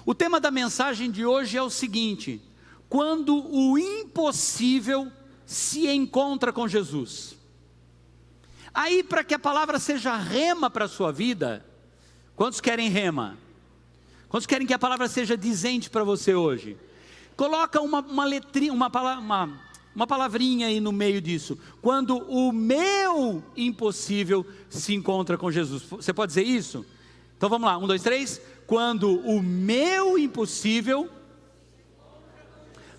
O tema da mensagem de hoje é o seguinte: quando o impossível se encontra com Jesus. Aí, para que a palavra seja rema para a sua vida, quantos querem rema? Quantos querem que a palavra seja dizente para você hoje? Coloca uma letrinha, uma palavrinha aí no meio disso. Quando o meu impossível se encontra com Jesus. Você pode dizer isso? Então vamos lá, 1, 2, 3. Quando o meu impossível...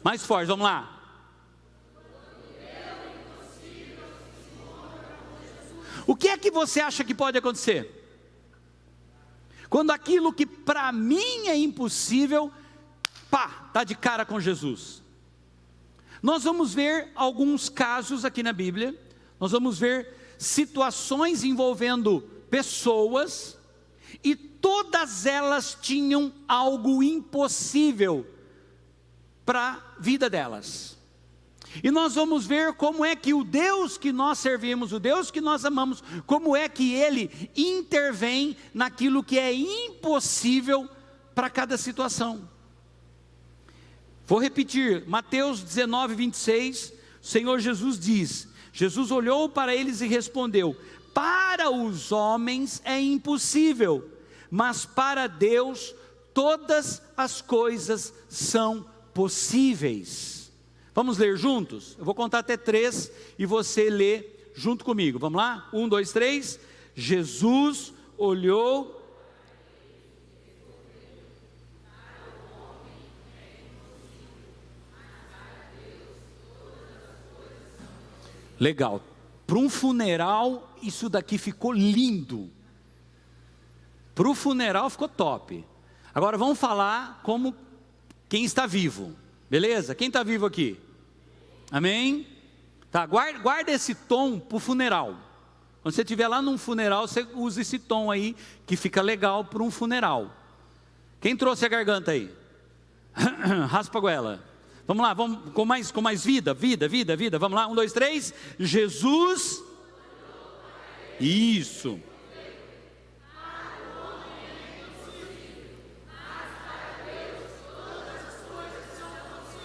Mais forte, vamos lá. O que é que você acha que pode acontecer? Quando aquilo que para mim é impossível, pá, está de cara com Jesus. Nós vamos ver alguns casos aqui na Bíblia, nós vamos ver situações envolvendo pessoas, e todas elas tinham algo impossível para a vida delas. E nós vamos ver como é que o Deus que nós servimos, o Deus que nós amamos, como é que Ele intervém naquilo que é impossível para cada situação. Vou repetir, Mateus 19, 26, o Senhor Jesus diz, Jesus olhou para eles e respondeu: para os homens é impossível, mas para Deus todas as coisas são possíveis. Vamos ler juntos? Eu vou contar até 3 e você lê junto comigo. Vamos lá? 1, 2, 3. Jesus olhou. Legal. Para um funeral, isso daqui ficou lindo. Para o funeral ficou top. Agora vamos falar como quem está vivo. Beleza? Quem está vivo aqui? Amém? Tá, guarda esse tom para o funeral. Quando você estiver lá num funeral, você usa esse tom aí, que fica legal para um funeral. Quem trouxe a garganta aí? Raspa a goela. Vamos lá, vamos com mais vida. Vamos lá, 1, 2, 3. Jesus. Isso.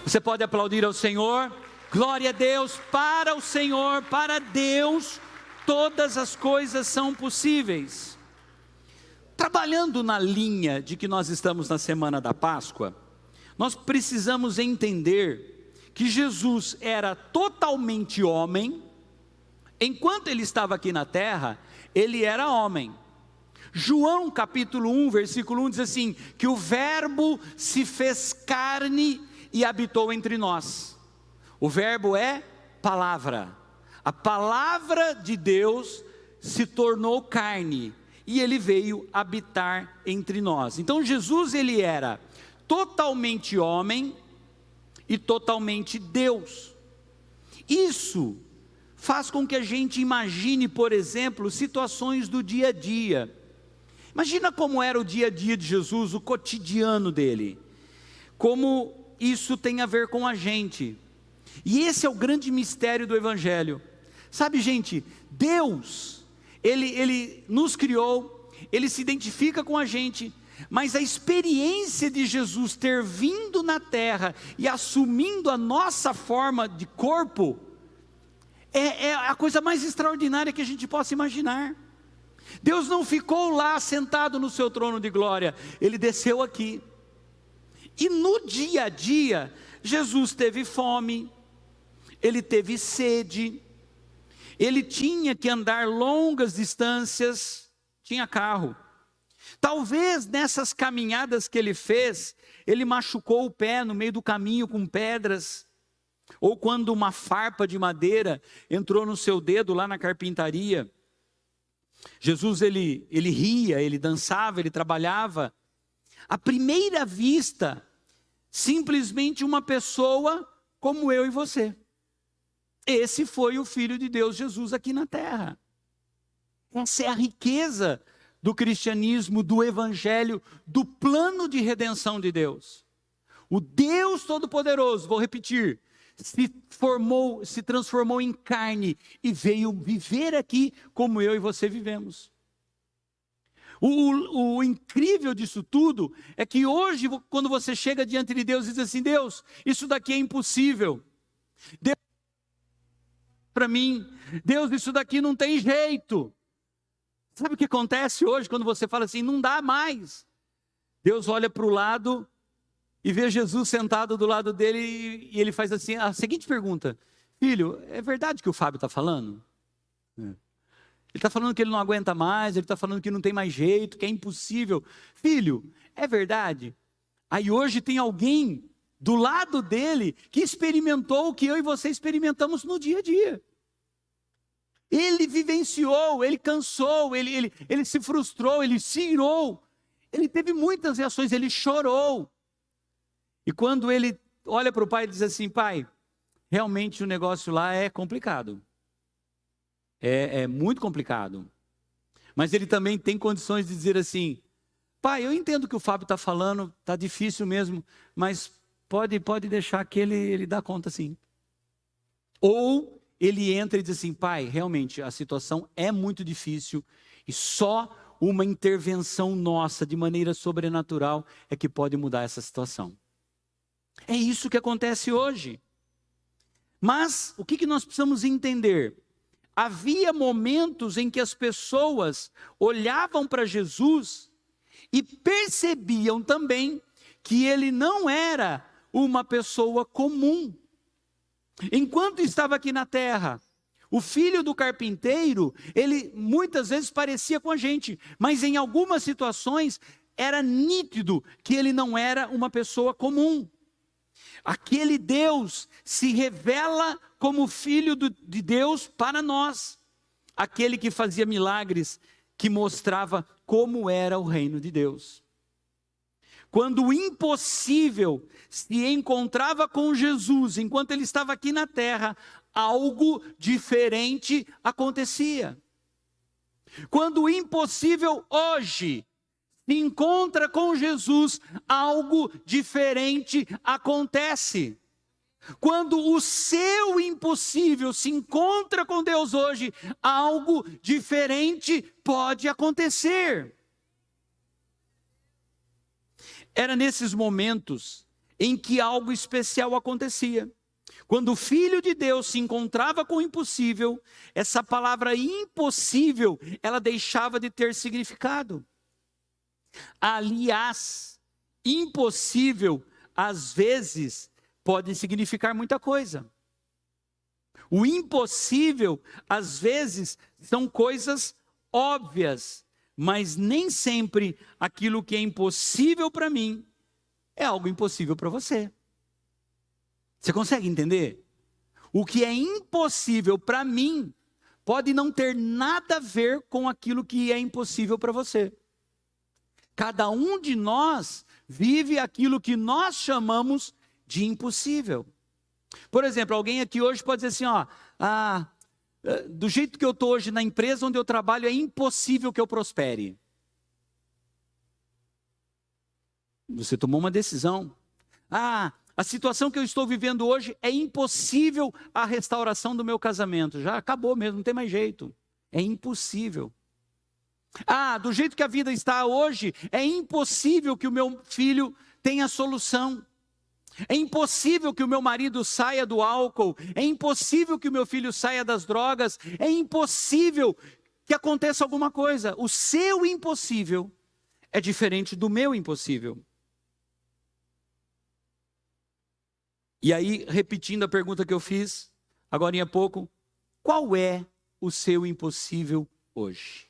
Você pode aplaudir ao Senhor. Glória a Deus. Para o Senhor, para Deus, todas as coisas são possíveis. Trabalhando na linha de que nós estamos na semana da Páscoa, nós precisamos entender que Jesus era totalmente homem. Enquanto ele estava aqui na terra, ele era homem. João capítulo 1, versículo 1 diz assim, que o verbo se fez carne e habitou entre nós. O verbo é palavra. A palavra de Deus se tornou carne e ele veio habitar entre nós. Então Jesus, ele era totalmente homem e totalmente Deus. Isso faz com que a gente imagine, por exemplo, situações do dia a dia. Imagina como era o dia a dia de Jesus, o cotidiano dele. Como isso tem a ver com a gente. E esse é o grande mistério do Evangelho. Sabe, gente, Deus, Ele nos criou, Ele se identifica com a gente, mas a experiência de Jesus ter vindo na terra e assumindo a nossa forma de corpo, é a coisa mais extraordinária que a gente possa imaginar. Deus não ficou lá sentado no seu trono de glória, Ele desceu aqui. E no dia a dia, Jesus teve fome, Ele teve sede, Ele tinha que andar longas distâncias, tinha carro. Talvez nessas caminhadas que Ele fez, Ele machucou o pé no meio do caminho com pedras, ou quando uma farpa de madeira entrou no seu dedo lá na carpintaria. Jesus, ele ria, ele dançava, ele trabalhava. À primeira vista, simplesmente uma pessoa como eu e você. Esse foi o Filho de Deus, Jesus, aqui na terra. Essa é a riqueza do cristianismo, do evangelho, do plano de redenção de Deus. O Deus Todo-Poderoso, vou repetir, se transformou em carne e veio viver aqui como eu e você vivemos. O incrível disso tudo é que hoje, quando você chega diante de Deus e diz assim: Deus, isso daqui é impossível. Deus, para mim, Deus, isso daqui não tem jeito. Sabe o que acontece hoje quando você fala assim, não dá mais? Deus olha para o lado e vê Jesus sentado do lado dele e ele faz assim, a seguinte pergunta: filho, é verdade que o Fábio está falando? Ele está falando que ele não aguenta mais, ele está falando que não tem mais jeito, que é impossível. Filho, é verdade? Aí hoje tem alguém do lado dele que experimentou o que eu e você experimentamos no dia a dia. Ele vivenciou, ele cansou, ele se frustrou, ele se irou, ele teve muitas reações, ele chorou. E quando ele olha para o pai e diz assim: pai, realmente o negócio lá é complicado. É muito complicado. Mas ele também tem condições de dizer assim: pai, eu entendo o que o Fábio está falando, está difícil mesmo, mas pode deixar que ele dá conta sim. Ou ele entra e diz assim: pai, realmente a situação é muito difícil e só uma intervenção nossa de maneira sobrenatural é que pode mudar essa situação. É isso que acontece hoje. Mas o que nós precisamos entender? Havia momentos em que as pessoas olhavam para Jesus e percebiam também que ele não era uma pessoa comum. Enquanto estava aqui na terra, o filho do carpinteiro, ele muitas vezes parecia com a gente, mas em algumas situações era nítido que ele não era uma pessoa comum. Aquele Deus se revela como filho de Deus para nós, aquele que fazia milagres, que mostrava como era o reino de Deus. Quando o impossível se encontrava com Jesus, enquanto ele estava aqui na terra, algo diferente acontecia. Quando o impossível hoje se encontra com Jesus, algo diferente acontece. Quando o seu impossível se encontra com Deus hoje, algo diferente pode acontecer. Era nesses momentos em que algo especial acontecia. Quando o Filho de Deus se encontrava com o impossível, essa palavra impossível, ela deixava de ter significado. Aliás, impossível, às vezes, pode significar muita coisa. O impossível, às vezes, são coisas óbvias, mas nem sempre aquilo que é impossível para mim é algo impossível para você. Você consegue entender? O que é impossível para mim pode não ter nada a ver com aquilo que é impossível para você. Cada um de nós vive aquilo que nós chamamos de impossível. Por exemplo, alguém aqui hoje pode dizer assim, do jeito que eu estou hoje na empresa onde eu trabalho, é impossível que eu prospere. Você tomou uma decisão. A situação que eu estou vivendo hoje é impossível a restauração do meu casamento. Já acabou mesmo, não tem mais jeito. É impossível. Do jeito que a vida está hoje, é impossível que o meu filho tenha solução. É impossível que o meu marido saia do álcool. É impossível que o meu filho saia das drogas. É impossível que aconteça alguma coisa. O seu impossível é diferente do meu impossível. E aí, repetindo a pergunta que eu fiz agora há pouco, qual é o seu impossível hoje?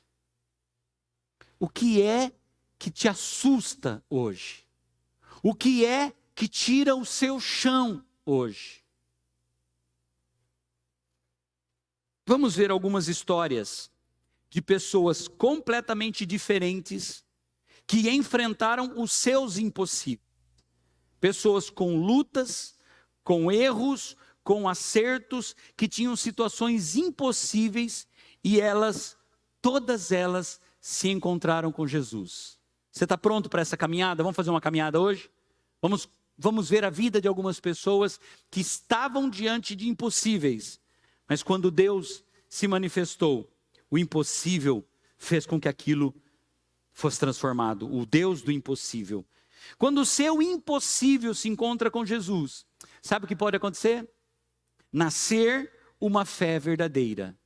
O que é que te assusta hoje? O que é que tira o seu chão hoje? Vamos ver algumas histórias de pessoas completamente diferentes que enfrentaram os seus impossíveis. Pessoas com lutas, com erros, com acertos, que tinham situações impossíveis e todas elas se encontraram com Jesus. Você está pronto para essa caminhada? Vamos fazer uma caminhada hoje? Vamos ver a vida de algumas pessoas que estavam diante de impossíveis, mas quando Deus se manifestou, o impossível fez com que aquilo fosse transformado, o Deus do impossível. Quando o seu impossível se encontra com Jesus, sabe o que pode acontecer? Nascer uma fé verdadeira.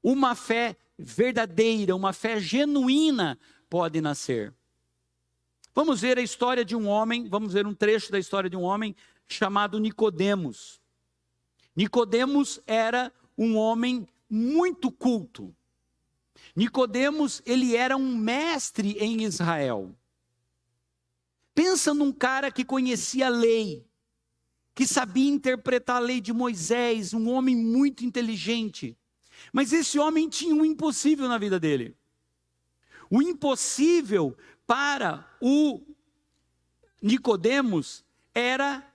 Uma fé verdadeira, uma fé genuína pode nascer. Vamos ver a história de um homem, vamos ver um trecho da história de um homem chamado Nicodemos. Nicodemos era um homem muito culto. Nicodemos, ele era um mestre em Israel. Pensa num cara que conhecia a lei, que sabia interpretar a lei de Moisés, um homem muito inteligente. Mas esse homem tinha um impossível na vida dele. O impossível para o Nicodemos era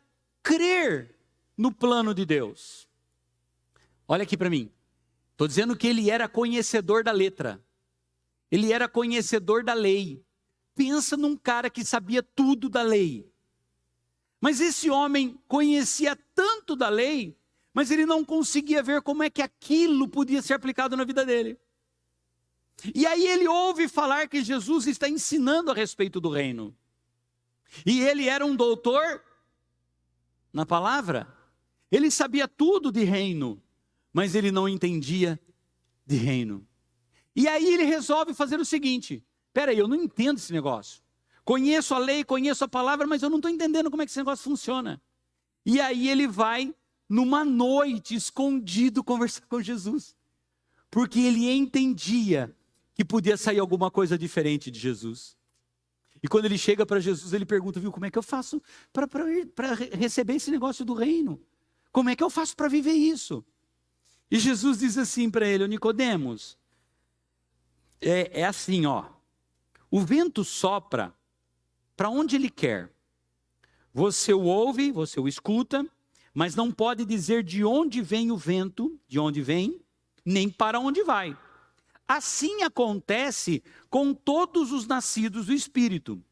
crer no plano de Deus. Olha aqui para mim. Estou dizendo que ele era conhecedor da letra. Ele era conhecedor da lei. Pensa num cara que sabia tudo da lei. Mas esse homem conhecia tanto da lei, mas ele não conseguia ver como é que aquilo podia ser aplicado na vida dele. E aí ele ouve falar que Jesus está ensinando a respeito do reino. E ele era um doutor na palavra. Ele sabia tudo de reino, mas ele não entendia de reino. E aí ele resolve fazer o seguinte: peraí, eu não entendo esse negócio. Conheço a lei, conheço a palavra, mas eu não estou entendendo como é que esse negócio funciona. E aí ele vai, numa noite, escondido, conversar com Jesus. Porque ele entendia que podia sair alguma coisa diferente de Jesus. E quando ele chega para Jesus, ele pergunta, viu, como é que eu faço para receber esse negócio do reino? Como é que eu faço para viver isso? E Jesus diz assim para ele, Nicodemos, é assim, ó, o vento sopra para onde ele quer. Você o ouve, você o escuta, mas não pode dizer de onde vem o vento, de onde vem, nem para onde vai. Assim acontece com todos os nascidos do Espírito.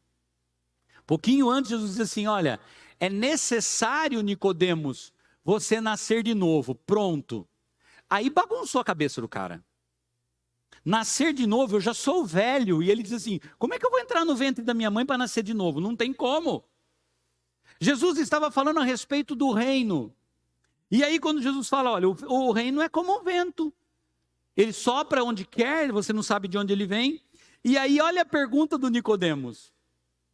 Pouquinho antes, Jesus diz assim, olha, é necessário, Nicodemos, você nascer de novo, pronto. Aí bagunçou a cabeça do cara. Nascer de novo, eu já sou velho. E ele diz assim, como é que eu vou entrar no ventre da minha mãe para nascer de novo? Não tem como. Jesus estava falando a respeito do reino. E aí quando Jesus fala, olha, o reino é como um vento. Ele sopra onde quer, você não sabe de onde ele vem. E aí olha a pergunta do Nicodemos.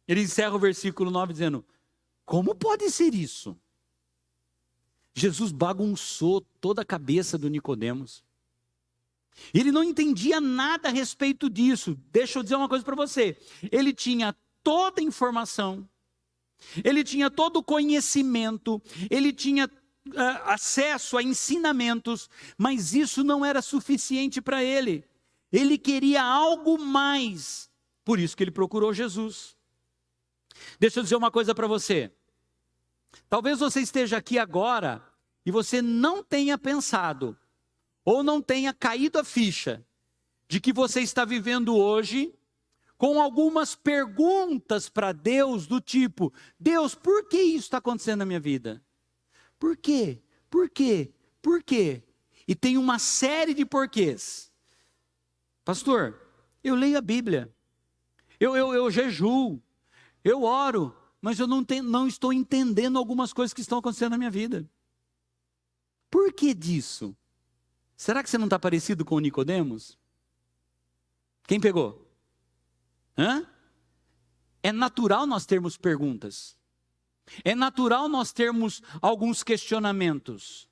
Ele encerra o versículo 9 dizendo, como pode ser isso? Jesus bagunçou toda a cabeça do Nicodemos. Ele não entendia nada a respeito disso. Deixa eu dizer uma coisa para você. Ele tinha toda a informação, ele tinha todo o conhecimento, ele tinha acesso a ensinamentos, mas isso não era suficiente para ele. Ele queria algo mais. Por isso que ele procurou Jesus. Deixa eu dizer uma coisa para você. Talvez você esteja aqui agora e você não tenha pensado, ou não tenha caído a ficha, de que você está vivendo hoje com algumas perguntas para Deus do tipo, Deus, por que isso está acontecendo na minha vida? Por quê? Por quê? Por quê? E tem uma série de porquês. Pastor, eu leio a Bíblia, eu jejuo, eu oro, mas eu não estou entendendo algumas coisas que estão acontecendo na minha vida. Por que disso? Será que você não está parecido com o Nicodemos? Quem pegou? Hã? É natural nós termos perguntas. É natural nós termos alguns questionamentos.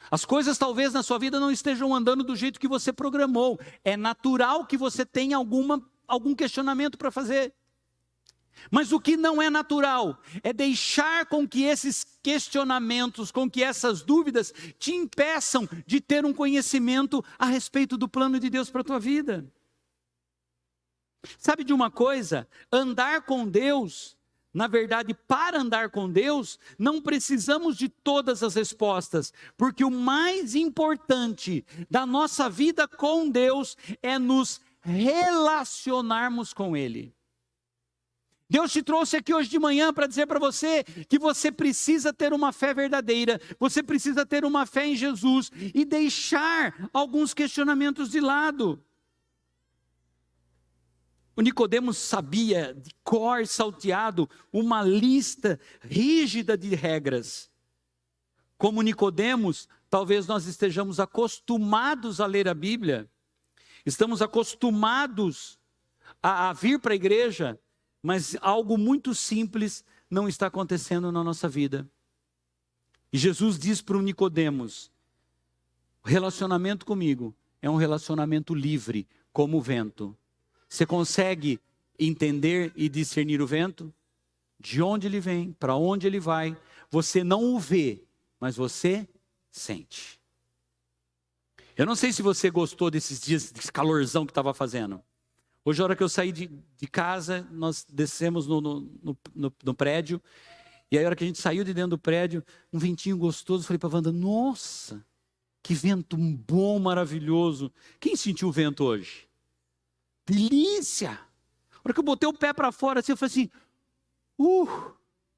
As coisas talvez na sua vida não estejam andando do jeito que você programou. É natural que você tenha algum questionamento para fazer. Mas o que não é natural é deixar com que esses questionamentos, com que essas dúvidas te impeçam de ter um conhecimento a respeito do plano de Deus para a tua vida. Sabe de uma coisa? Andar com Deus, na verdade, para andar com Deus, não precisamos de todas as respostas, porque o mais importante da nossa vida com Deus é nos relacionarmos com Ele. Deus te trouxe aqui hoje de manhã para dizer para você que você precisa ter uma fé verdadeira, você precisa ter uma fé em Jesus e deixar alguns questionamentos de lado. O Nicodemos sabia de cor salteado uma lista rígida de regras. Como Nicodemos, talvez nós estejamos acostumados a ler a Bíblia, estamos acostumados a vir para a igreja, mas algo muito simples não está acontecendo na nossa vida. E Jesus diz para o Nicodemos: o relacionamento comigo é um relacionamento livre, como o vento. Você consegue entender e discernir o vento? De onde ele vem, para onde ele vai. Você não o vê, mas você sente. Eu não sei se você gostou desses dias, desse calorzão que estava fazendo. Hoje, a hora que eu saí de casa, nós descemos no prédio. E aí, a hora que a gente saiu de dentro do prédio, um ventinho gostoso. Falei para a Wanda: nossa, que vento bom, maravilhoso. Quem sentiu o vento hoje? Delícia! A hora que eu botei o pé para fora, assim, eu falei assim: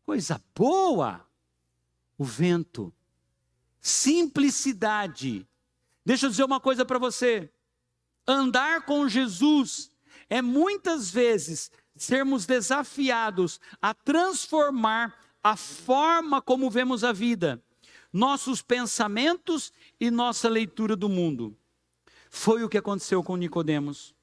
coisa boa! O vento. Simplicidade. Deixa eu dizer uma coisa para você. Andar com Jesus é muitas vezes sermos desafiados a transformar a forma como vemos a vida, nossos pensamentos e nossa leitura do mundo. Foi o que aconteceu com Nicodemos.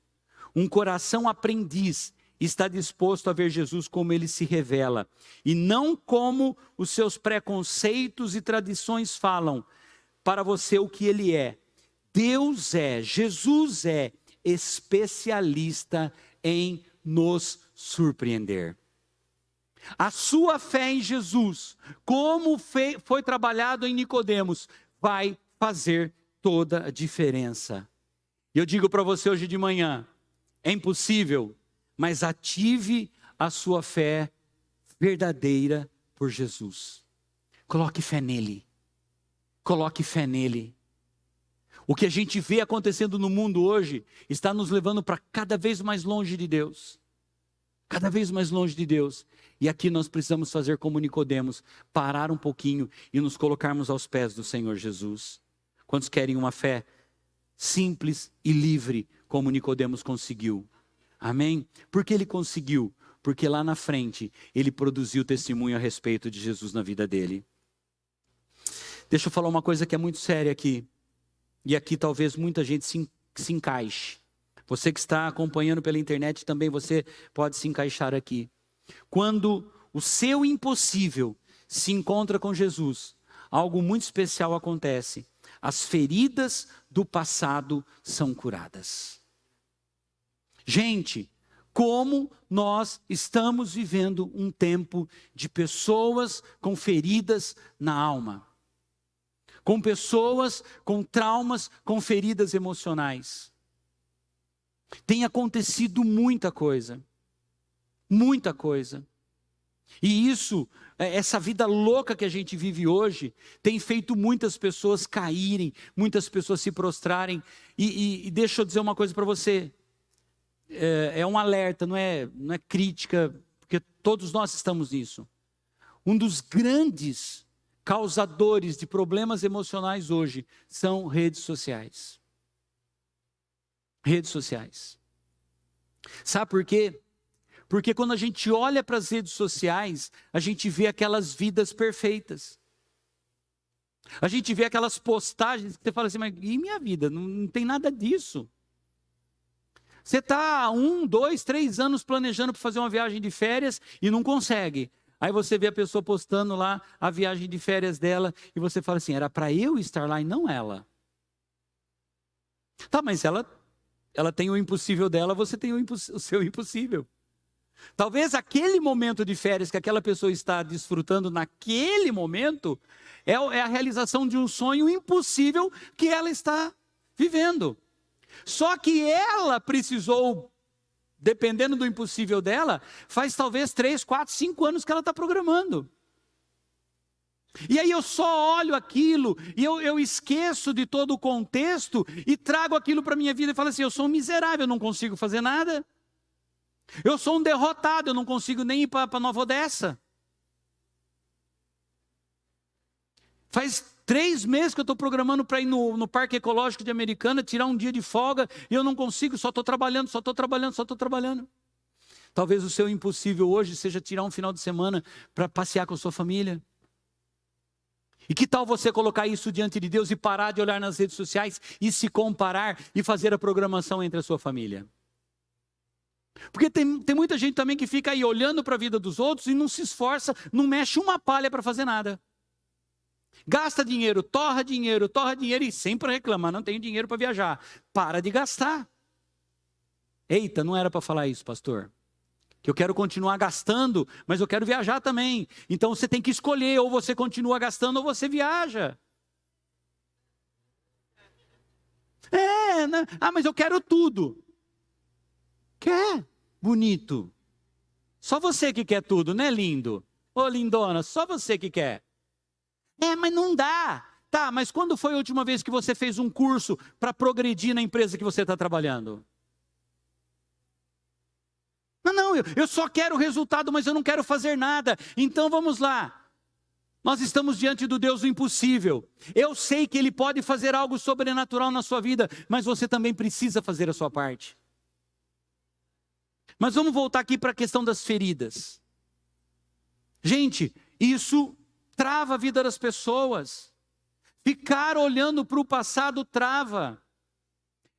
Um coração aprendiz está disposto a ver Jesus como ele se revela, e não como os seus preconceitos e tradições falam para você o que ele é. Deus é, Jesus é especialista em nos surpreender. A sua fé em Jesus, como foi trabalhado em Nicodemos, vai fazer toda a diferença. E eu digo para você hoje de manhã: é impossível, mas ative a sua fé verdadeira por Jesus. Coloque fé nele. Coloque fé nele. O que a gente vê acontecendo no mundo hoje está nos levando para cada vez mais longe de Deus. Cada vez mais longe de Deus. E aqui nós precisamos fazer como Nicodemos, parar um pouquinho e nos colocarmos aos pés do Senhor Jesus. Quantos querem uma fé simples e livre, como Nicodemos conseguiu? Amém? Por que ele conseguiu? Porque lá na frente ele produziu testemunho a respeito de Jesus na vida dele. Deixa eu falar uma coisa que é muito séria aqui. E aqui talvez muita gente se encaixe. Você que está acompanhando pela internet também, você pode se encaixar aqui. Quando o seu impossível se encontra com Jesus, algo muito especial acontece. As feridas do passado são curadas. Gente, como nós estamos vivendo um tempo de pessoas com feridas na alma. Com pessoas com traumas, com feridas emocionais. Tem acontecido muita coisa. Muita coisa. E isso, essa vida louca que a gente vive hoje, tem feito muitas pessoas caírem, muitas pessoas se prostrarem. E deixa eu dizer uma coisa para você. É um alerta, não é crítica, porque todos nós estamos nisso. Um dos grandes causadores de problemas emocionais hoje são redes sociais. Redes sociais. Sabe por quê? Porque quando a gente olha para as redes sociais, a gente vê aquelas vidas perfeitas. A gente vê aquelas postagens que você fala assim: mas e minha vida? Não tem nada disso. Você está há 1, 2, 3 anos planejando para fazer uma viagem de férias e não consegue. Aí você vê a pessoa postando lá a viagem de férias dela e você fala assim: era para eu estar lá e não ela. Tá, mas ela tem o impossível dela, você tem o seu impossível. Talvez aquele momento de férias que aquela pessoa está desfrutando naquele momento é a realização de um sonho impossível que ela está vivendo. Só que ela precisou, dependendo do impossível dela, faz talvez 3, 4, 5 anos que ela está programando. E aí eu só olho aquilo e eu esqueço de todo o contexto e trago aquilo para a minha vida e falo assim: eu sou um miserável, eu não consigo fazer nada. Eu sou um derrotado, eu não consigo nem ir para Nova Odessa. Faz 3 meses que eu estou programando para ir no Parque Ecológico de Americana, tirar um dia de folga, e eu não consigo, só estou trabalhando. Talvez o seu impossível hoje seja tirar um final de semana para passear com a sua família. E que tal você colocar isso diante de Deus e parar de olhar nas redes sociais e se comparar e fazer a programação entre a sua família? Porque tem muita gente também que fica aí olhando para a vida dos outros e não se esforça, não mexe uma palha para fazer nada. Gasta dinheiro, torra dinheiro e sempre reclama, não tenho dinheiro para viajar. Para de gastar. Eita, não era para falar isso, pastor. Que eu quero continuar gastando, mas eu quero viajar também. Então você tem que escolher, ou você continua gastando ou você viaja. Né? Mas eu quero tudo. Quer? Bonito. Só você que quer tudo, né, lindo? Ô, lindona, só você que quer. Mas não dá. Tá, mas quando foi a última vez que você fez um curso para progredir na empresa que você está trabalhando? Não, eu só quero o resultado, mas eu não quero fazer nada. Então vamos lá. Nós estamos diante do Deus do impossível. Eu sei que Ele pode fazer algo sobrenatural na sua vida, mas você também precisa fazer a sua parte. Mas vamos voltar aqui para a questão das feridas. Gente, isso trava a vida das pessoas. Ficar olhando para o passado trava.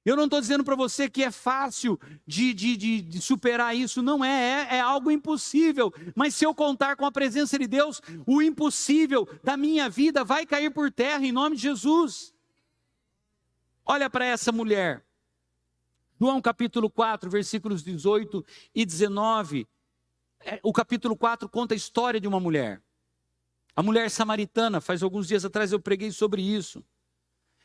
Eu não estou dizendo para você que é fácil de superar isso, não é algo impossível. Mas se eu contar com a presença de Deus, o impossível da minha vida vai cair por terra em nome de Jesus. Olha para essa mulher. João capítulo 4, versículos 18 e 19. O capítulo 4 conta a história de uma mulher. A mulher samaritana, faz alguns dias atrás eu preguei sobre isso.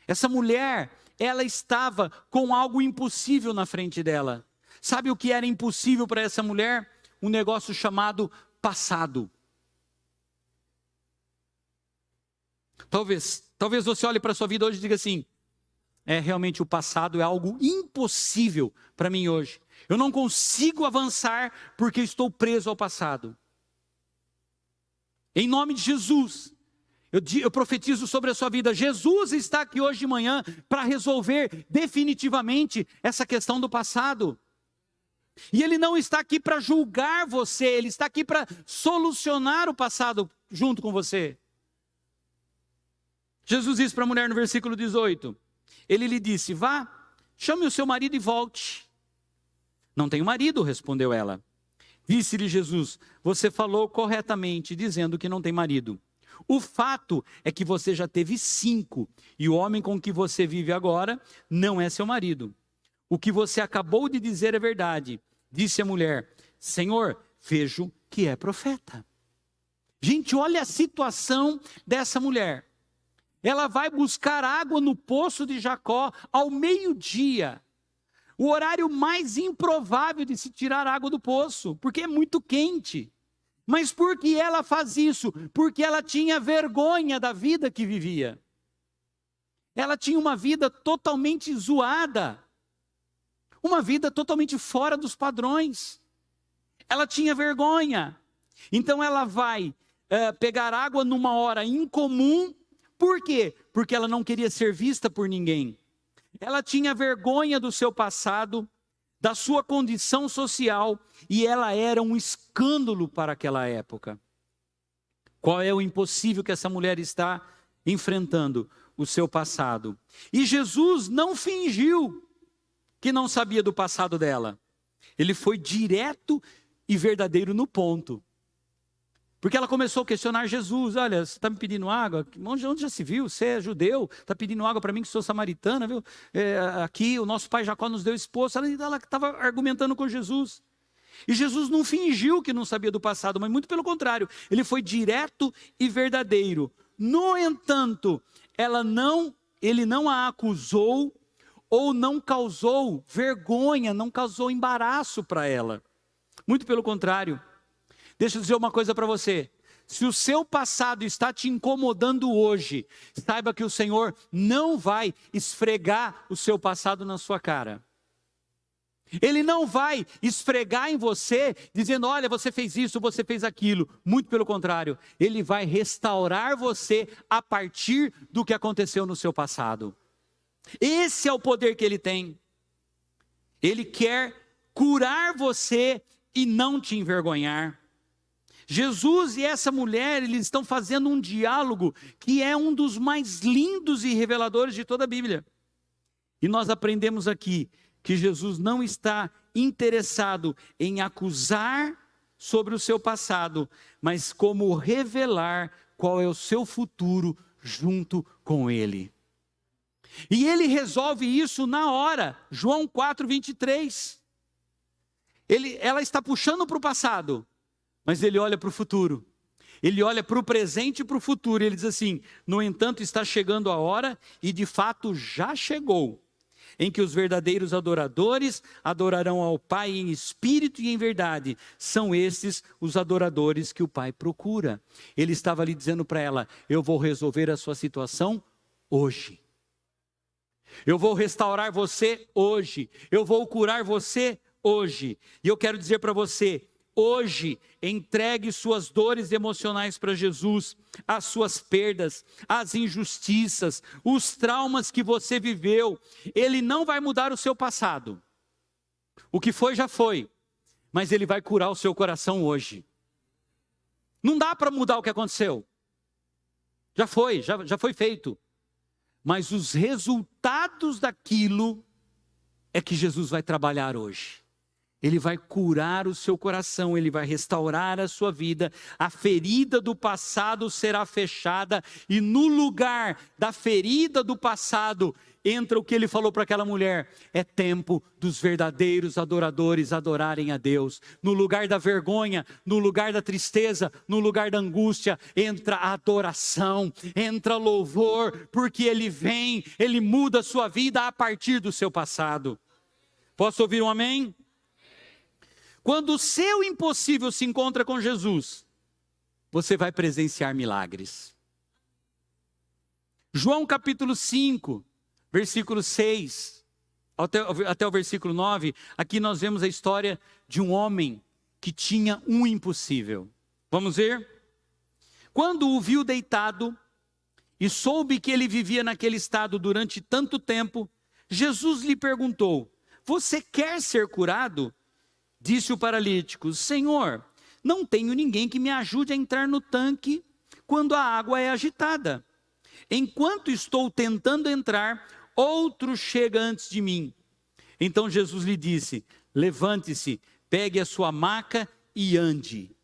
Essa mulher, ela estava com algo impossível na frente dela. Sabe o que era impossível para essa mulher? Um negócio chamado passado. Talvez você olhe para a sua vida hoje e diga assim, realmente o passado é algo impossível para mim hoje. Eu não consigo avançar porque estou preso ao passado. Em nome de Jesus, eu profetizo sobre a sua vida. Jesus está aqui hoje de manhã para resolver definitivamente essa questão do passado. E Ele não está aqui para julgar você, Ele está aqui para solucionar o passado junto com você. Jesus disse para a mulher no versículo 18, Ele lhe disse, vá, chame o seu marido e volte. Não tenho marido, respondeu ela. Disse-lhe Jesus, você falou corretamente, dizendo que não tem marido. O fato é que você já teve 5, e o homem com que você vive agora não é seu marido. O que você acabou de dizer é verdade. Disse a mulher, Senhor, vejo que é profeta. Gente, olha a situação dessa mulher. Ela vai buscar água no poço de Jacó ao meio-dia. O horário mais improvável de se tirar água do poço, porque é muito quente. Mas por que ela faz isso? Porque ela tinha vergonha da vida que vivia. Ela tinha uma vida totalmente zoada. Uma vida totalmente fora dos padrões. Ela tinha vergonha. Então ela vai pegar água numa hora incomum. Por quê? Porque ela não queria ser vista por ninguém. Ela tinha vergonha do seu passado, da sua condição social, e ela era um escândalo para aquela época. Qual é o impossível que essa mulher está enfrentando? O seu passado. E Jesus não fingiu que não sabia do passado dela. Ele foi direto e verdadeiro no ponto. Porque ela começou a questionar Jesus, olha, você está me pedindo água? Onde já se viu? Você é judeu, está pedindo água para mim que sou samaritana, viu? Aqui o nosso pai Jacó nos deu esposa. Ela estava argumentando com Jesus. E Jesus não fingiu que não sabia do passado, mas muito pelo contrário, ele foi direto e verdadeiro. No entanto, ele não a acusou ou não causou vergonha, não causou embaraço para ela. Muito pelo contrário. Deixa eu dizer uma coisa para você. Se o seu passado está te incomodando hoje, saiba que o Senhor não vai esfregar o seu passado na sua cara. Ele não vai esfregar em você, dizendo, olha, você fez isso, você fez aquilo. Muito pelo contrário, Ele vai restaurar você a partir do que aconteceu no seu passado. Esse é o poder que Ele tem. Ele quer curar você e não te envergonhar. Jesus e essa mulher, eles estão fazendo um diálogo que é um dos mais lindos e reveladores de toda a Bíblia. E nós aprendemos aqui que Jesus não está interessado em acusar sobre o seu passado, mas como revelar qual é o seu futuro junto com ele. E ele resolve isso na hora. João 4:23. Ela está puxando para o passado, mas ele olha para o futuro. Ele olha para o presente e para o futuro. Ele diz assim: no entanto, está chegando a hora, e de fato já chegou, em que os verdadeiros adoradores adorarão ao Pai em espírito e em verdade. São estes os adoradores que o Pai procura. Ele estava ali dizendo para ela: eu vou resolver a sua situação hoje. Eu vou restaurar você hoje. Eu vou curar você hoje. E eu quero dizer para você: hoje, entregue suas dores emocionais para Jesus, as suas perdas, as injustiças, os traumas que você viveu. Ele não vai mudar o seu passado. O que foi, já foi. Mas Ele vai curar o seu coração hoje. Não dá para mudar o que aconteceu. Já foi feito. Mas os resultados daquilo é que Jesus vai trabalhar hoje. Ele vai curar o seu coração, Ele vai restaurar a sua vida, a ferida do passado será fechada, e no lugar da ferida do passado, entra o que Ele falou para aquela mulher: é tempo dos verdadeiros adoradores adorarem a Deus. No lugar da vergonha, no lugar da tristeza, no lugar da angústia, entra a adoração, entra louvor, porque Ele vem, Ele muda a sua vida a partir do seu passado. Posso ouvir um amém? Quando o seu impossível se encontra com Jesus, você vai presenciar milagres. João capítulo 5, versículo 6, até o versículo 9, aqui nós vemos a história de um homem que tinha um impossível. Vamos ver? Quando o viu deitado e soube que ele vivia naquele estado durante tanto tempo, Jesus lhe perguntou: você quer ser curado? Disse o paralítico: Senhor, não tenho ninguém que me ajude a entrar no tanque quando a água é agitada. Enquanto estou tentando entrar, outro chega antes de mim. Então Jesus lhe disse: levante-se, pegue a sua maca e ande.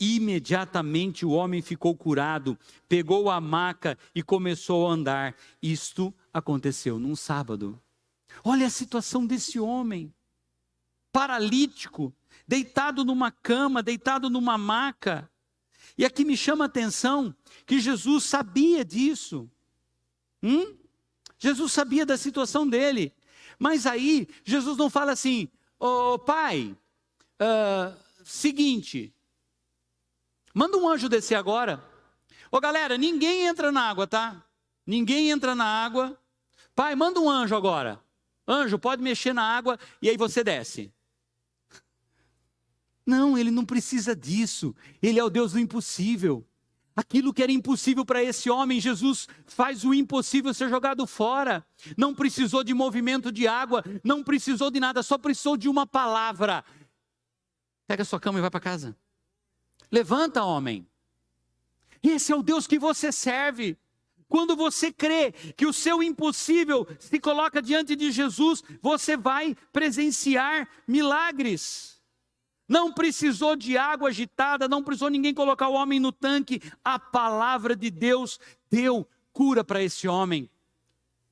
Imediatamente o homem ficou curado, pegou a maca e começou a andar. Isto aconteceu num sábado. Olha a situação desse homem. Paralítico, deitado numa cama, deitado numa maca. E aqui me chama a atenção que Jesus sabia disso. Jesus sabia da situação dele. Mas aí, Jesus não fala assim: ô pai, seguinte, manda um anjo descer agora. Ô galera, ninguém entra na água, tá? Ninguém entra na água. Pai, manda um anjo agora. Anjo, pode mexer na água e aí você desce. Não, ele não precisa disso. Ele é o Deus do impossível. Aquilo que era impossível para esse homem, Jesus faz o impossível ser jogado fora. Não precisou de movimento de água, não precisou de nada, só precisou de uma palavra. Pega a sua cama e vai para casa. Levanta, homem. Esse é o Deus que você serve. Quando você crê que o seu impossível se coloca diante de Jesus, você vai presenciar milagres. Não precisou de água agitada, não precisou ninguém colocar o homem no tanque. A palavra de Deus deu cura para esse homem.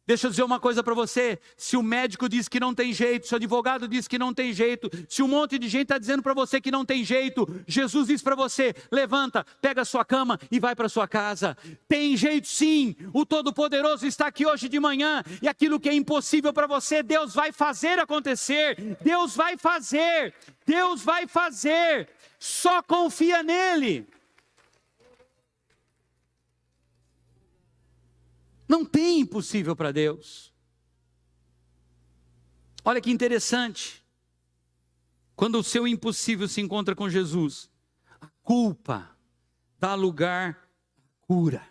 Deixa eu dizer uma coisa para você: se o médico diz que não tem jeito, se o advogado diz que não tem jeito, se um monte de gente está dizendo para você que não tem jeito, Jesus diz para você: levanta, pega a sua cama e vai para sua casa. Tem jeito sim, o Todo-Poderoso está aqui hoje de manhã, e aquilo que é impossível para você, Deus vai fazer acontecer, Deus vai fazer, Deus vai fazer, só confia nele. Não tem impossível para Deus. Olha que interessante. Quando o seu impossível se encontra com Jesus, a culpa dá lugar à cura.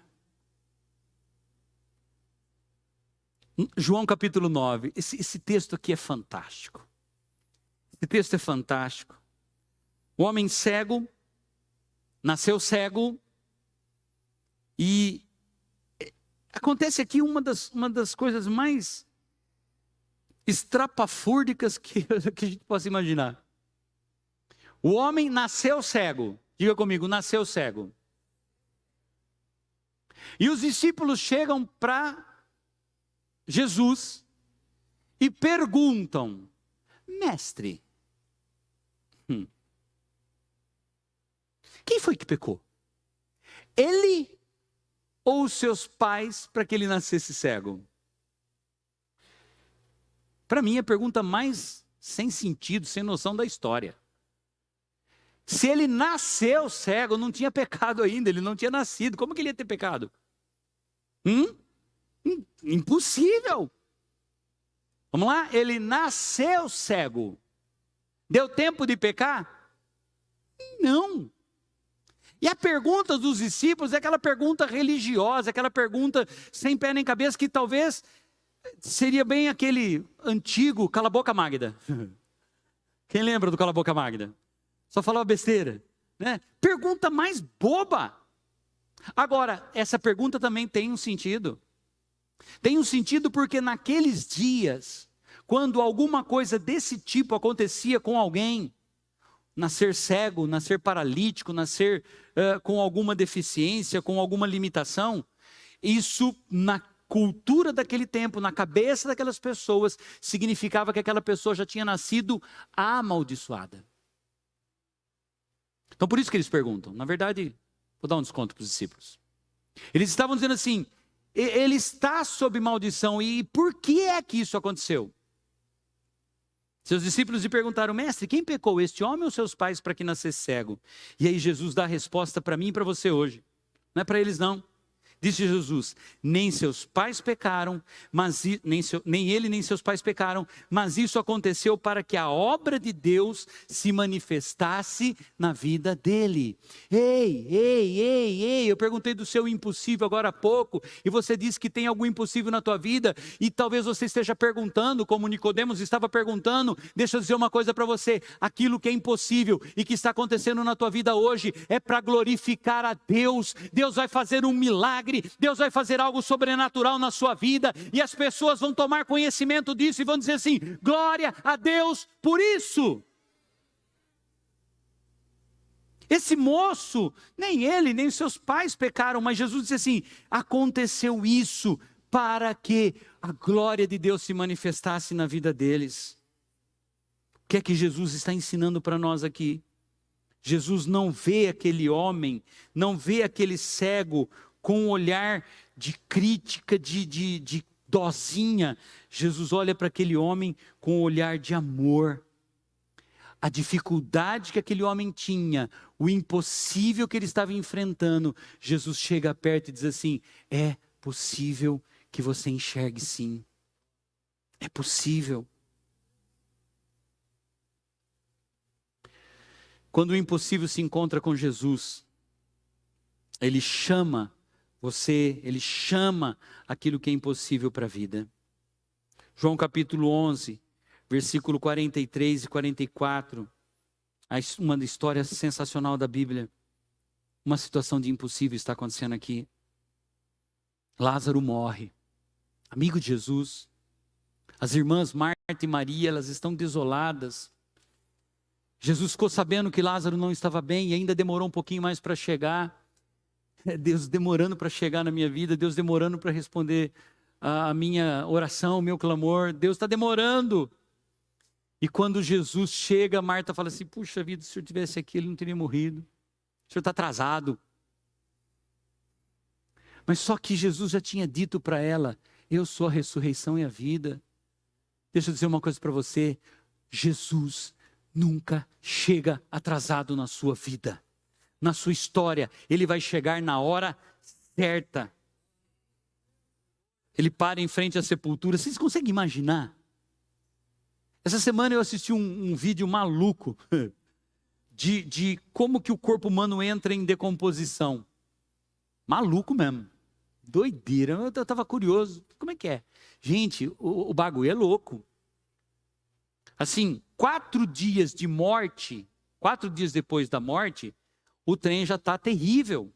João capítulo 9, esse texto aqui é fantástico. Esse texto é fantástico. O homem cego, nasceu cego, e acontece aqui uma das coisas mais estrapafúrdicas que a gente possa imaginar. O homem nasceu cego, diga comigo, nasceu cego. E os discípulos chegam para Jesus e perguntam: mestre, quem foi que pecou? Ele ou os seus pais para que ele nascesse cego? Para mim, a pergunta mais sem sentido, sem noção da história. Se ele nasceu cego, não tinha pecado ainda, ele não tinha nascido. Como que ele ia ter pecado? Impossível. Vamos lá? Ele nasceu cego. Deu tempo de pecar? Não. E a pergunta dos discípulos é aquela pergunta religiosa, aquela pergunta sem pé nem cabeça, que talvez seria bem aquele antigo cala a boca Magda. Quem lembra do cala a boca Magda? Só falava besteira, né? Pergunta mais boba. Agora, essa pergunta também tem um sentido. Tem um sentido porque naqueles dias, quando alguma coisa desse tipo acontecia com alguém, nascer cego, nascer paralítico, nascer com alguma deficiência, com alguma limitação, isso na cultura daquele tempo, na cabeça daquelas pessoas, significava que aquela pessoa já tinha nascido amaldiçoada. Então por isso que eles perguntam. Na verdade, vou dar um desconto para os discípulos. Eles estavam dizendo assim: ele está sob maldição, e por que é que isso aconteceu? Seus discípulos lhe perguntaram: mestre, quem pecou, este homem ou seus pais, para que nascesse cego? E aí Jesus dá a resposta para mim e para você hoje. Não é para eles não. Disse Jesus: nem seus pais pecaram, nem ele nem seus pais pecaram, mas isso aconteceu para que a obra de Deus se manifestasse na vida dele. Ei, eu perguntei do seu impossível agora há pouco, e você disse que tem algum impossível na tua vida, e talvez você esteja perguntando, como Nicodemos estava perguntando. Deixa eu dizer uma coisa para você: aquilo que é impossível e que está acontecendo na tua vida hoje é para glorificar a Deus. Deus vai fazer um milagre, Deus vai fazer algo sobrenatural na sua vida, e as pessoas vão tomar conhecimento disso e vão dizer assim: glória a Deus por isso. Esse moço, nem ele, nem seus pais pecaram, mas Jesus disse assim: aconteceu isso para que a glória de Deus se manifestasse na vida deles. O que é que Jesus está ensinando para nós aqui? Jesus não vê aquele homem, não vê aquele cego com um olhar de crítica, de dozinha. Jesus olha para aquele homem com um olhar de amor. A dificuldade que aquele homem tinha, o impossível que ele estava enfrentando, Jesus chega perto e diz assim: é possível que você enxergue sim. É possível. Quando o impossível se encontra com Jesus, ele chama você, ele chama aquilo que é impossível para a vida. João capítulo 11, versículo 43 e 44, uma história sensacional da Bíblia. Uma situação de impossível está acontecendo aqui. Lázaro morre, amigo de Jesus. As irmãs Marta e Maria, elas estão desoladas. Jesus ficou sabendo que Lázaro não estava bem e ainda demorou um pouquinho mais para chegar. Deus demorando para chegar na minha vida, Deus demorando para responder a minha oração, o meu clamor. Deus está demorando. E quando Jesus chega, Marta fala assim: puxa vida, se o senhor tivesse aqui, ele não teria morrido. O senhor está atrasado. Mas só que Jesus já tinha dito para ela: eu sou a ressurreição e a vida. Deixa eu dizer uma coisa para você: Jesus nunca chega atrasado na sua vida. Na sua história, ele vai chegar na hora certa. Ele para em frente à sepultura. Vocês conseguem imaginar? Essa semana eu assisti um vídeo maluco de como que o corpo humano entra em decomposição. Maluco mesmo. Doideira. Eu estava curioso. Como é que é? Gente, o bagulho é louco. Assim, 4 dias de morte 4 dias depois da morte, o trem já está terrível.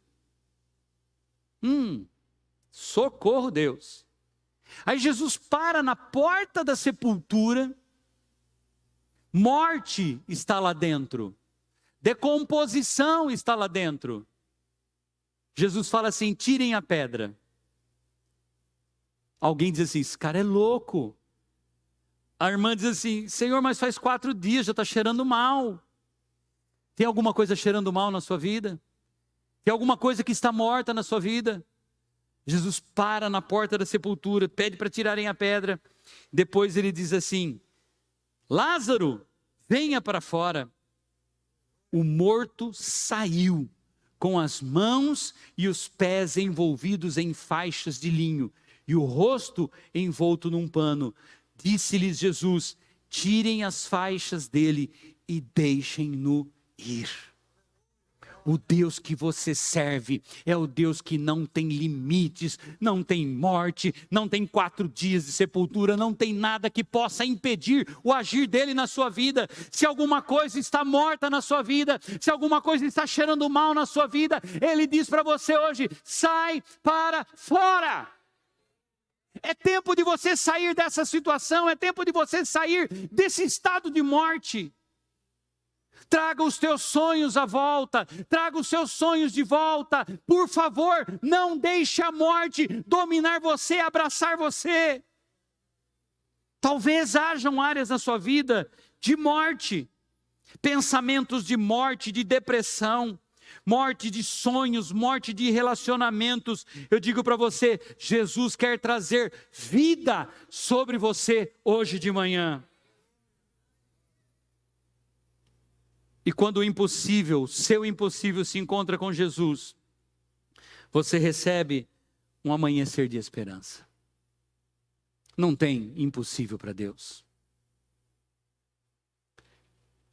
Socorro, Deus. Aí Jesus para na porta da sepultura, morte está lá dentro, decomposição está lá dentro. Jesus fala assim: tirem a pedra. Alguém diz assim: esse cara é louco. A irmã diz assim: Senhor, mas faz 4 dias, já está cheirando mal. Tem alguma coisa cheirando mal na sua vida? Tem alguma coisa que está morta na sua vida? Jesus para na porta da sepultura, pede para tirarem a pedra. Depois ele diz assim: Lázaro, venha para fora. O morto saiu, com as mãos e os pés envolvidos em faixas de linho, e o rosto envolto num pano. Disse-lhes Jesus: tirem as faixas dele e deixem-no ir. O Deus que você serve é o Deus que não tem limites, não tem morte, não tem 4 dias de sepultura, não tem nada que possa impedir o agir dele na sua vida. Se alguma coisa está morta na sua vida, se alguma coisa está cheirando mal na sua vida, ele diz para você hoje: sai para fora. É tempo de você sair dessa situação, é tempo de você sair desse estado de morte. Traga os teus sonhos à volta, traga os seus sonhos de volta. Por favor, não deixe a morte dominar você, abraçar você. Talvez hajam áreas na sua vida de morte, pensamentos de morte, de depressão, morte de sonhos, morte de relacionamentos. Eu digo para você, Jesus quer trazer vida sobre você hoje de manhã. E quando o impossível, seu impossível se encontra com Jesus, você recebe um amanhecer de esperança. Não tem impossível para Deus.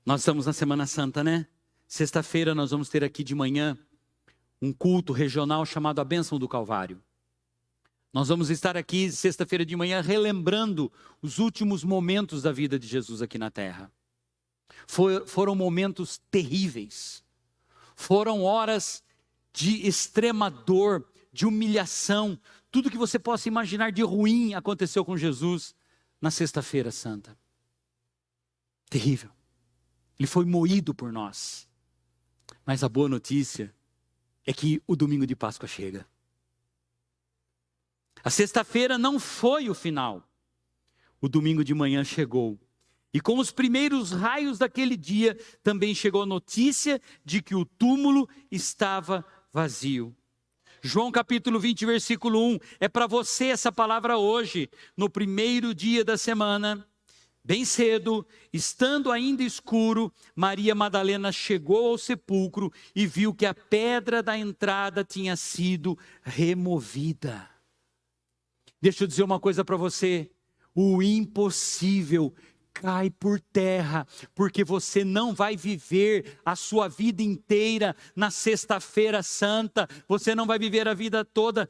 Nós estamos na Semana Santa, né? Sexta-feira nós vamos ter aqui de manhã um culto regional chamado A Bênção do Calvário. Nós vamos estar aqui sexta-feira de manhã relembrando os últimos momentos da vida de Jesus aqui na terra. Foram momentos terríveis, foram horas de extrema dor, de humilhação, tudo que você possa imaginar de ruim aconteceu com Jesus na sexta-feira santa. Terrível, ele foi moído por nós, mas a boa notícia é que o domingo de Páscoa chega. A sexta-feira não foi o final, o domingo de manhã chegou. E com os primeiros raios daquele dia, também chegou a notícia de que o túmulo estava vazio. João capítulo 20, versículo 1, é para você essa palavra hoje. No primeiro dia da semana, bem cedo, estando ainda escuro, Maria Madalena chegou ao sepulcro e viu que a pedra da entrada tinha sido removida. Deixa eu dizer uma coisa para você, o impossível cai por terra, porque você não vai viver a sua vida inteira na sexta-feira santa, você não vai viver a vida toda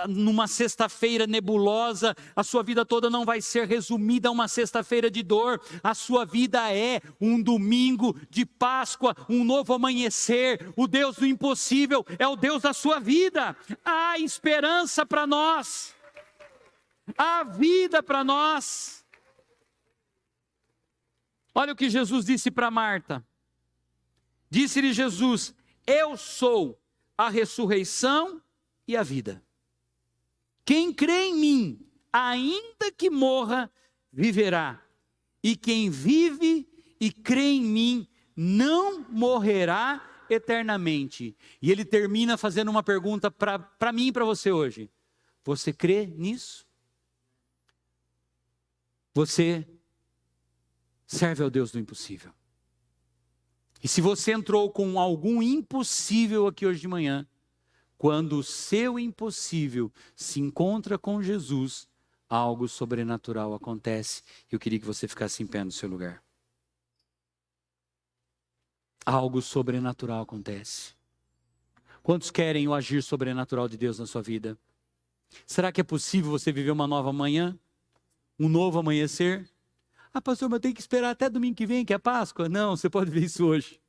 numa sexta-feira nebulosa, a sua vida toda não vai ser resumida a uma sexta-feira de dor, a sua vida é um domingo de Páscoa, um novo amanhecer. O Deus do impossível é o Deus da sua vida. Há esperança para nós, há vida para nós. Olha o que Jesus disse para Marta. Disse-lhe Jesus: eu sou a ressurreição e a vida. Quem crê em mim, ainda que morra, viverá. E quem vive e crê em mim, não morrerá eternamente. E ele termina fazendo uma pergunta para mim e para você hoje. Você crê nisso? Você serve ao Deus do impossível. E se você entrou com algum impossível aqui hoje de manhã, quando o seu impossível se encontra com Jesus, algo sobrenatural acontece. Eu queria que você ficasse em pé no seu lugar. Algo sobrenatural acontece. Quantos querem o agir sobrenatural de Deus na sua vida? Será que é possível você viver uma nova manhã? Um novo amanhecer? Ah, pastor, mas eu tenho que esperar até domingo que vem, que é Páscoa. Não, você pode ver isso hoje.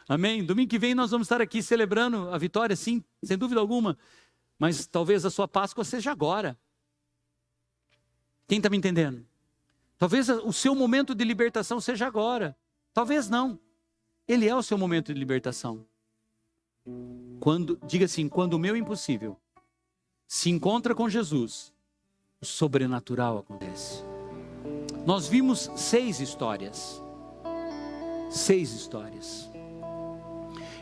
Amém? Domingo que vem nós vamos estar aqui celebrando a vitória, sim, sem dúvida alguma. Mas talvez a sua Páscoa seja agora. Quem está me entendendo? Talvez o seu momento de libertação seja agora. Talvez não. Ele é o seu momento de libertação. Diga assim, quando o meu impossível se encontra com Jesus, o sobrenatural acontece. Nós vimos 6 histórias. 6 histórias.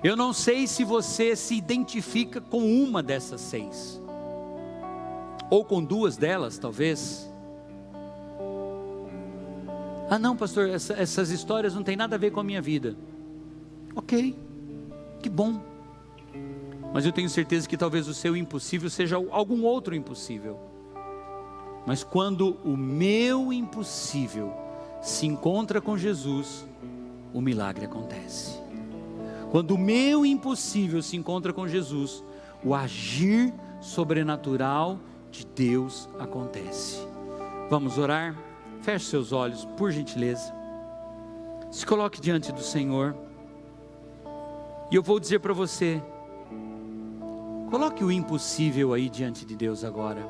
Eu não sei se você se identifica com uma dessas 6. Ou com 2 delas, talvez. Ah não, pastor, essas histórias não tem nada a ver com a minha vida. Ok, que bom. Mas eu tenho certeza que talvez o seu impossível seja algum outro impossível. Mas quando o meu impossível se encontra com Jesus, o milagre acontece. Quando o meu impossível se encontra com Jesus, o agir sobrenatural de Deus acontece. Vamos orar? Feche seus olhos, por gentileza. Se coloque diante do Senhor. E eu vou dizer para você, coloque o impossível aí diante de Deus agora.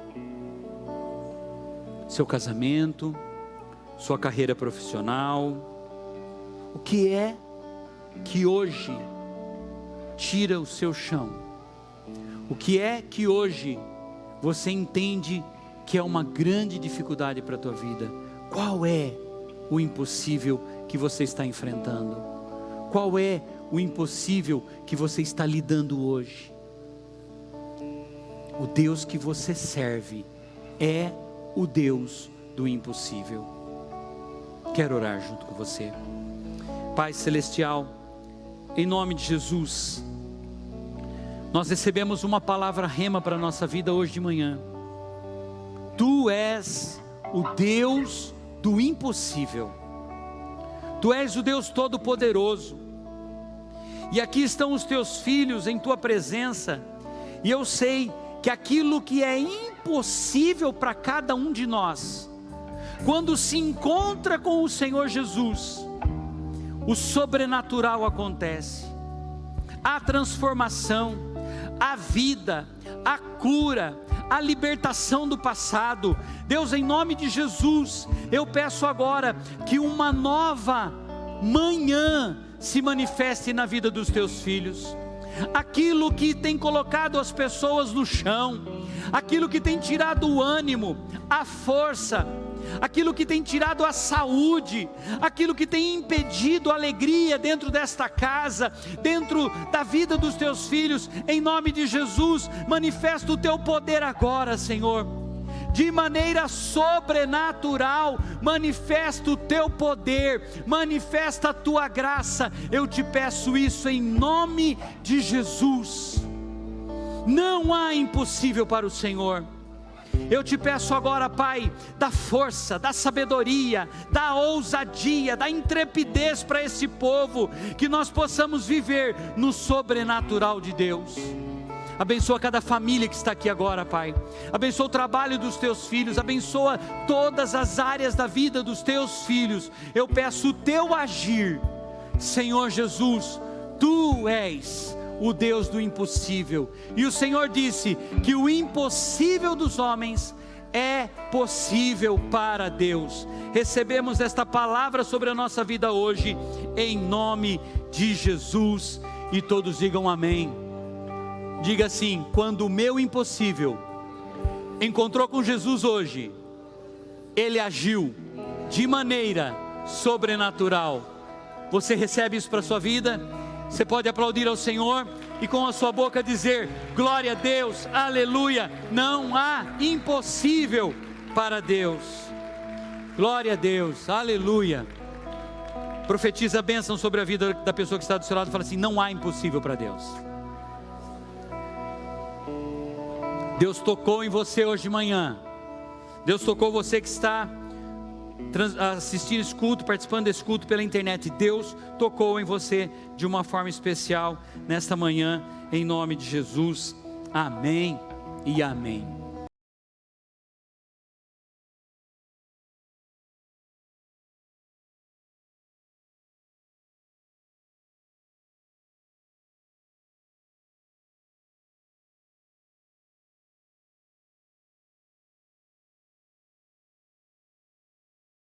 Seu casamento, sua carreira profissional. O que é que hoje tira o seu chão? O que é que hoje você entende que é uma grande dificuldade para a tua vida? Qual é o impossível que você está enfrentando? Qual é o impossível que você está lidando hoje? O Deus que você serve é o Deus do impossível. Quero orar junto com você. Pai Celestial, em nome de Jesus, nós recebemos uma palavra rema para a nossa vida hoje de manhã. Tu és o Deus do impossível. Tu és o Deus Todo-Poderoso. E aqui estão os teus filhos em tua presença. E eu sei que aquilo que é impossível para cada um de nós, quando se encontra com o Senhor Jesus, o sobrenatural acontece. A transformação, a vida, a cura, a libertação do passado. Deus, em nome de Jesus, eu peço agora que uma nova manhã se manifeste na vida dos teus filhos. Aquilo que tem colocado as pessoas no chão, aquilo que tem tirado o ânimo, a força, aquilo que tem tirado a saúde, aquilo que tem impedido a alegria dentro desta casa, dentro da vida dos teus filhos, em nome de Jesus, manifesta o teu poder agora, Senhor, de maneira sobrenatural, manifesta o teu poder, manifesta a tua graça. Eu te peço isso em nome de Jesus. Não há impossível para o Senhor. Eu te peço agora, Pai, da força, da sabedoria, da ousadia, da intrepidez para esse povo, que nós possamos viver no sobrenatural de Deus. Abençoa cada família que está aqui agora, Pai. Abençoa o trabalho dos teus filhos. Abençoa todas as áreas da vida dos teus filhos. Eu peço o teu agir, Senhor Jesus. Tu és o Deus do impossível. E o Senhor disse que o impossível dos homens é possível para Deus. Recebemos esta palavra sobre a nossa vida hoje, em nome de Jesus. E todos digam amém. Diga assim: quando o meu impossível encontrou com Jesus hoje, Ele agiu de maneira sobrenatural. Você recebe isso para a sua vida? Você pode aplaudir ao Senhor e com a sua boca dizer: glória a Deus, aleluia. Não há impossível para Deus. Glória a Deus, aleluia. Profetiza a bênção sobre a vida da pessoa que está do seu lado e fala assim: não há impossível para Deus. Deus tocou em você hoje de manhã. Deus tocou você que está assistindo esse culto, participando desse culto pela internet. Deus tocou em você de uma forma especial nesta manhã, em nome de Jesus. Amém e amém.